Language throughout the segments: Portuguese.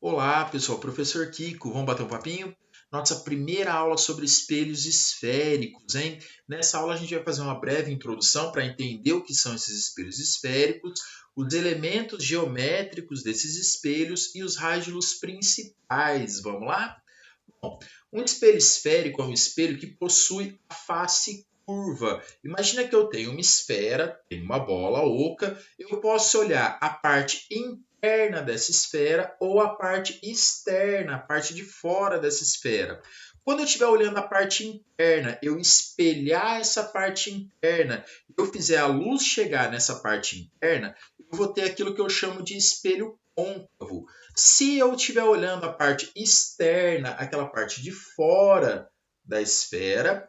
Olá, pessoal, professor Kiko, vamos bater um papinho? Nossa primeira aula sobre espelhos esféricos, hein? Nessa aula a gente vai fazer uma breve introdução para entender o que são esses espelhos esféricos, os elementos geométricos desses espelhos e os raios de luz principais. Vamos lá? Bom, um espelho esférico é um espelho que possui a face curva. Imagina que eu tenho uma esfera, tenho uma bola oca, eu posso olhar a parte interna dessa esfera ou a parte externa, a parte de fora dessa esfera. Quando eu estiver olhando a parte interna, eu espelhar essa parte interna, eu fizer a luz chegar nessa parte interna, eu vou ter aquilo que eu chamo de espelho côncavo. Se eu estiver olhando a parte externa, aquela parte de fora da esfera,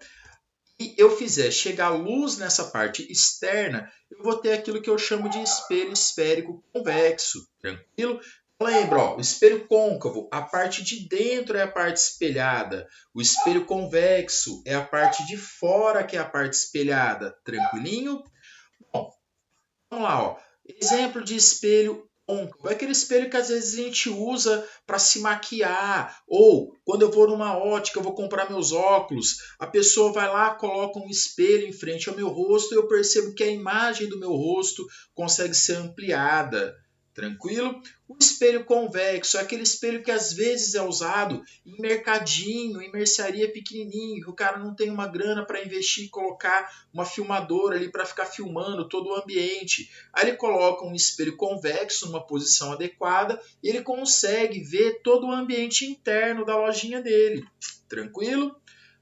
e eu fizer chegar a luz nessa parte externa, eu vou ter aquilo que eu chamo de espelho esférico convexo. Tranquilo? Lembra, ó, o espelho côncavo, a parte de dentro é a parte espelhada. O espelho convexo é a parte de fora que é a parte espelhada. Tranquilinho? Bom, vamos lá, ó. Exemplo de espelho côncavo. É aquele espelho que às vezes a gente usa para se maquiar. Ou quando eu vou numa ótica, eu vou comprar meus óculos. A pessoa vai lá, coloca um espelho em frente ao meu rosto e eu percebo que a imagem do meu rosto consegue ser ampliada. Tranquilo? O espelho convexo é aquele espelho que às vezes é usado em mercadinho, em mercearia pequenininho, que o cara não tem uma grana para investir e colocar uma filmadora ali para ficar filmando todo o ambiente. Aí ele coloca um espelho convexo numa posição adequada e ele consegue ver todo o ambiente interno da lojinha dele. Tranquilo?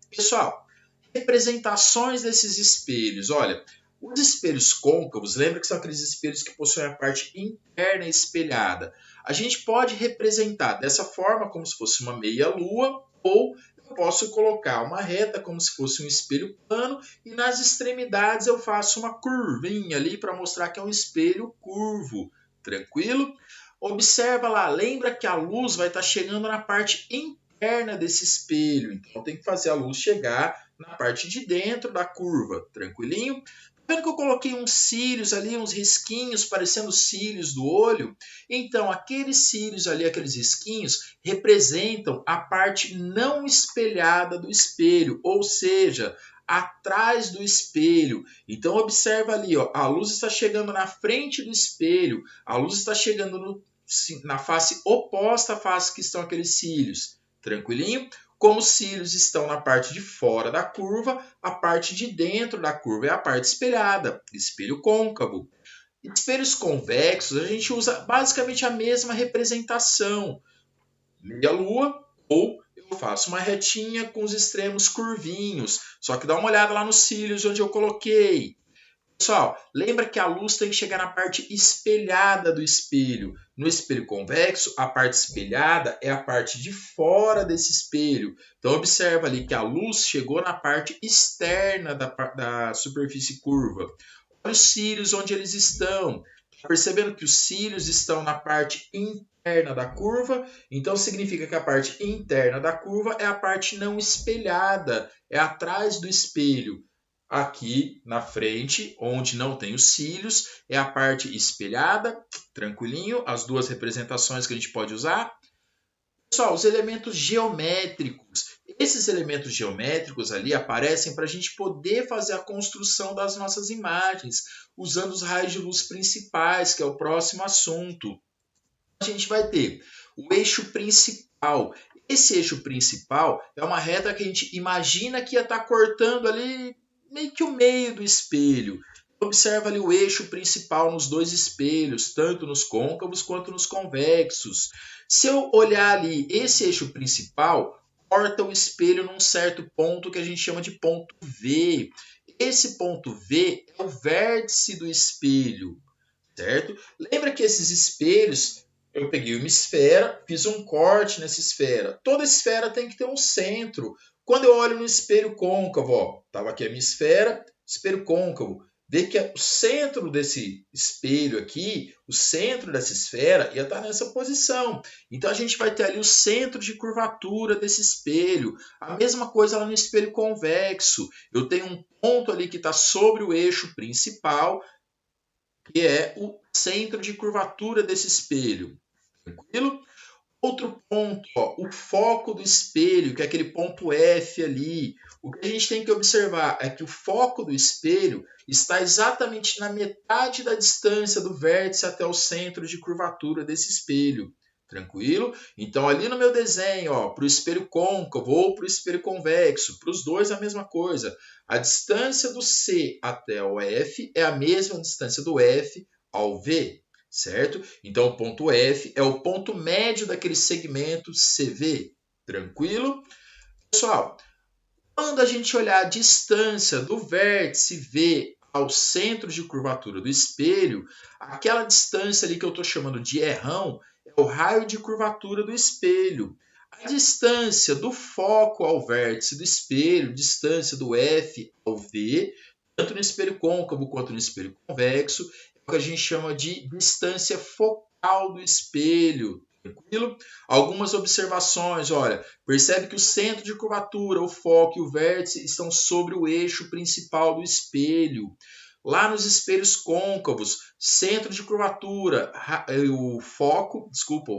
Pessoal, representações desses espelhos. Olha, os espelhos côncavos, lembra que são aqueles espelhos que possuem a parte interna espelhada. A gente pode representar dessa forma, como se fosse uma meia-lua, ou eu posso colocar uma reta, como se fosse um espelho plano, e nas extremidades eu faço uma curvinha ali para mostrar que é um espelho curvo. Tranquilo? Observa lá, lembra que a luz vai estar chegando na parte interna desse espelho, então tem que fazer a luz chegar na parte de dentro da curva, tranquilinho? Tá vendo que eu coloquei uns cílios ali, uns risquinhos parecendo cílios do olho? Então, aqueles cílios ali, aqueles risquinhos, representam a parte não espelhada do espelho, ou seja, atrás do espelho. Então, observa ali, ó, a luz está chegando na frente do espelho, a luz está chegando na face oposta à face que estão aqueles cílios. Tranquilinho? Como os cílios estão na parte de fora da curva, a parte de dentro da curva é a parte espelhada, espelho côncavo. Espelhos convexos, a gente usa basicamente a mesma representação, meia-lua, ou eu faço uma retinha com os extremos curvinhos, só que dá uma olhada lá nos cílios onde eu coloquei. Pessoal, lembra que a luz tem que chegar na parte espelhada do espelho. No espelho convexo, a parte espelhada é a parte de fora desse espelho. Então, observa ali que a luz chegou na parte externa da superfície curva. Olha os cílios onde eles estão. Percebendo que os cílios estão na parte interna da curva, então significa que a parte interna da curva é a parte não espelhada, é atrás do espelho. Aqui na frente, onde não tem os cílios, é a parte espelhada, tranquilinho, as duas representações que a gente pode usar. Pessoal, os elementos geométricos. Esses elementos geométricos ali aparecem para a gente poder fazer a construção das nossas imagens, usando os raios de luz principais, que é o próximo assunto. A gente vai ter o eixo principal. Esse eixo principal é uma reta que a gente imagina que ia estar cortando ali meio que o meio do espelho. Observa ali o eixo principal nos dois espelhos, tanto nos côncavos quanto nos convexos. Se eu olhar ali esse eixo principal, corta o espelho num certo ponto que a gente chama de ponto V. Esse ponto V é o vértice do espelho, certo? Lembra que esses espelhos, eu peguei uma esfera, fiz um corte nessa esfera. Toda esfera tem que ter um centro. Quando eu olho no espelho côncavo, ó, estava aqui a minha esfera, espelho côncavo, vê que o centro desse espelho aqui, o centro dessa esfera, ia estar nessa posição. Então a gente vai ter ali o centro de curvatura desse espelho. A mesma coisa lá no espelho convexo. Eu tenho um ponto ali que está sobre o eixo principal, que é o centro de curvatura desse espelho. Tranquilo? Outro ponto, ó, o foco do espelho, que é aquele ponto F ali. O que a gente tem que observar é que o foco do espelho está exatamente na metade da distância do vértice até o centro de curvatura desse espelho. Tranquilo? Então, ali no meu desenho, para o espelho côncavo ou para o espelho convexo, para os dois a mesma coisa. A distância do C até o F é a mesma distância do F ao V. Certo? Então, o ponto F é o ponto médio daquele segmento CV. Tranquilo? Pessoal, quando a gente olhar a distância do vértice V ao centro de curvatura do espelho, aquela distância ali que eu estou chamando de errão é o raio de curvatura do espelho. A distância do foco ao vértice do espelho, distância do F ao V, tanto no espelho côncavo quanto no espelho convexo, é o que a gente chama de distância focal do espelho. Tranquilo? Algumas observações, olha, percebe que o centro de curvatura, o foco e o vértice estão sobre o eixo principal do espelho. Lá nos espelhos côncavos, centro de curvatura, o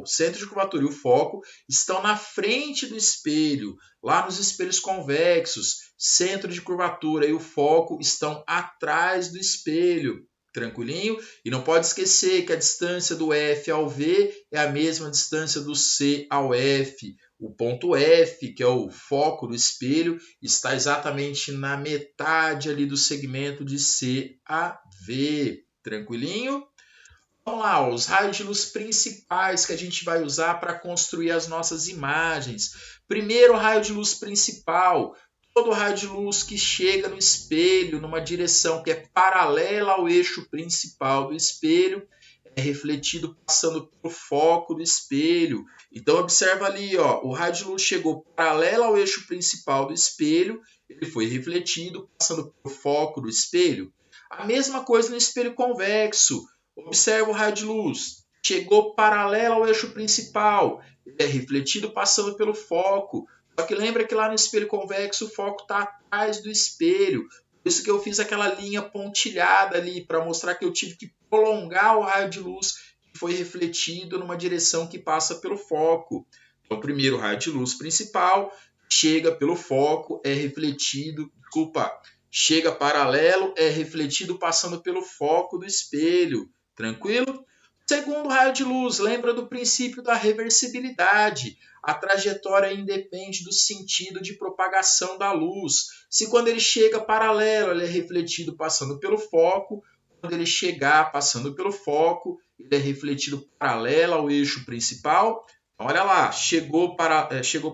centro de curvatura e o foco estão na frente do espelho. Lá nos espelhos convexos, centro de curvatura e o foco estão atrás do espelho. Tranquilinho? E não pode esquecer que a distância do F ao V é a mesma distância do C ao F. O ponto F, que é o foco do espelho, está exatamente na metade ali do segmento de C a V. Tranquilinho? Vamos lá, os raios de luz principais que a gente vai usar para construir as nossas imagens. Primeiro raio de luz principal. Todo raio de luz que chega no espelho numa direção que é paralela ao eixo principal do espelho é refletido passando pelo foco do espelho. Então observa ali, ó, o raio de luz chegou paralelo ao eixo principal do espelho, ele foi refletido passando pelo foco do espelho. A mesma coisa no espelho convexo. Observa o raio de luz, chegou paralelo ao eixo principal, ele é refletido passando pelo foco. Só que lembra que lá no espelho convexo o foco está atrás do espelho. Por isso que eu fiz aquela linha pontilhada ali, para mostrar que eu tive que prolongar o raio de luz que foi refletido numa direção que passa pelo foco. Então, primeiro o raio de luz principal, chega pelo foco, é refletido, chega paralelo, é refletido passando pelo foco do espelho. Tranquilo? Segundo raio de luz, lembra do princípio da reversibilidade. A trajetória independe do sentido de propagação da luz. Se quando ele chega paralelo, ele é refletido passando pelo foco, quando ele chegar passando pelo foco, ele é refletido paralelo ao eixo principal. Então, olha lá, chegou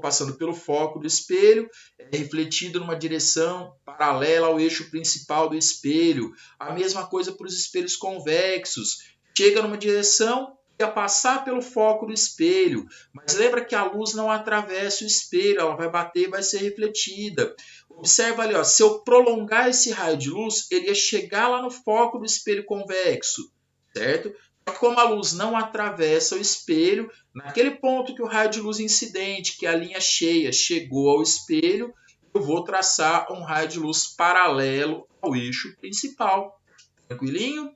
passando pelo foco do espelho, é refletido numa direção paralela ao eixo principal do espelho. A mesma coisa para os espelhos convexos. Chega numa direção e a passar pelo foco do espelho. Mas lembra que a luz não atravessa o espelho, ela vai bater e vai ser refletida. Observa ali, ó, se eu prolongar esse raio de luz, ele ia chegar lá no foco do espelho convexo, certo? Como a luz não atravessa o espelho, naquele ponto que o raio de luz incidente, que é a linha cheia, chegou ao espelho, eu vou traçar um raio de luz paralelo ao eixo principal. Tranquilinho?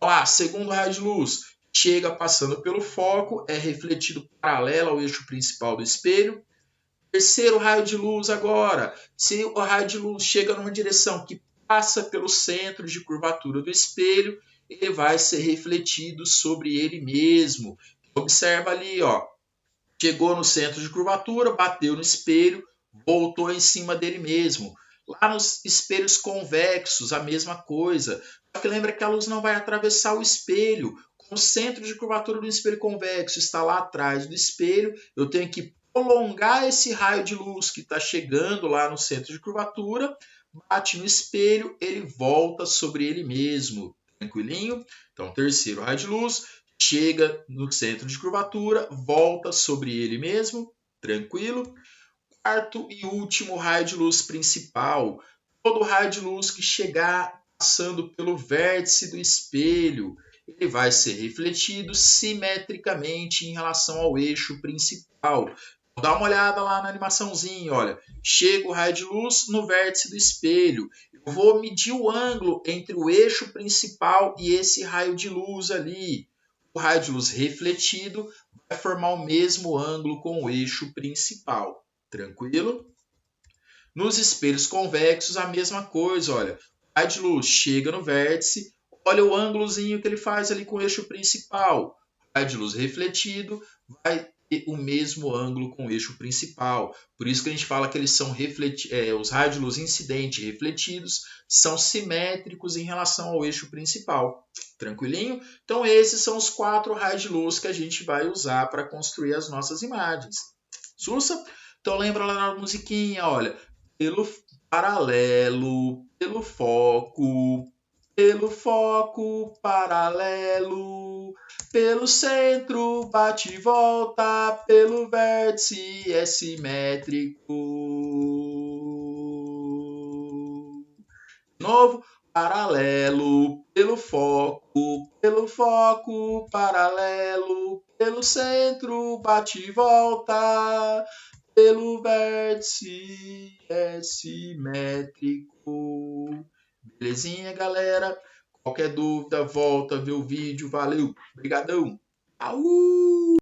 Lá, segundo raio de luz, chega passando pelo foco, é refletido paralelo ao eixo principal do espelho. Terceiro raio de luz agora, se o raio de luz chega numa direção que passa pelo centro de curvatura do espelho, ele vai ser refletido sobre ele mesmo. Observa ali, ó, chegou no centro de curvatura, bateu no espelho, voltou em cima dele mesmo. Lá nos espelhos convexos, a mesma coisa. Só que lembra que a luz não vai atravessar o espelho. Como o centro de curvatura do espelho convexo está lá atrás do espelho, eu tenho que prolongar esse raio de luz que está chegando lá no centro de curvatura, bate no espelho, ele volta sobre ele mesmo. Tranquilinho? Então, terceiro raio de luz, chega no centro de curvatura, volta sobre ele mesmo, tranquilo. Quarto e último raio de luz principal. Todo raio de luz que chegar passando pelo vértice do espelho, ele vai ser refletido simetricamente em relação ao eixo principal. Dá uma olhada lá na animaçãozinha, olha. Chega o raio de luz no vértice do espelho. Eu vou medir o ângulo entre o eixo principal e esse raio de luz ali. O raio de luz refletido vai formar o mesmo ângulo com o eixo principal. Tranquilo? Nos espelhos convexos, a mesma coisa, olha. O raio de luz chega no vértice, olha o ângulozinho que ele faz ali com o eixo principal. O raio de luz refletido vai ter o mesmo ângulo com o eixo principal. Por isso que a gente fala que eles são os raios de luz incidente e refletidos são simétricos em relação ao eixo principal. Tranquilinho? Então esses são os 4 raios de luz que a gente vai usar para construir as nossas imagens. Sussa? Então lembra lá na musiquinha, olha, pelo paralelo, pelo foco paralelo, pelo centro bate e volta, pelo vértice é simétrico. De novo, paralelo, pelo foco paralelo, pelo centro bate e volta, pelo vértice é simétrico. Belezinha, galera? Qualquer dúvida, volta a ver o vídeo. Valeu, brigadão. Au!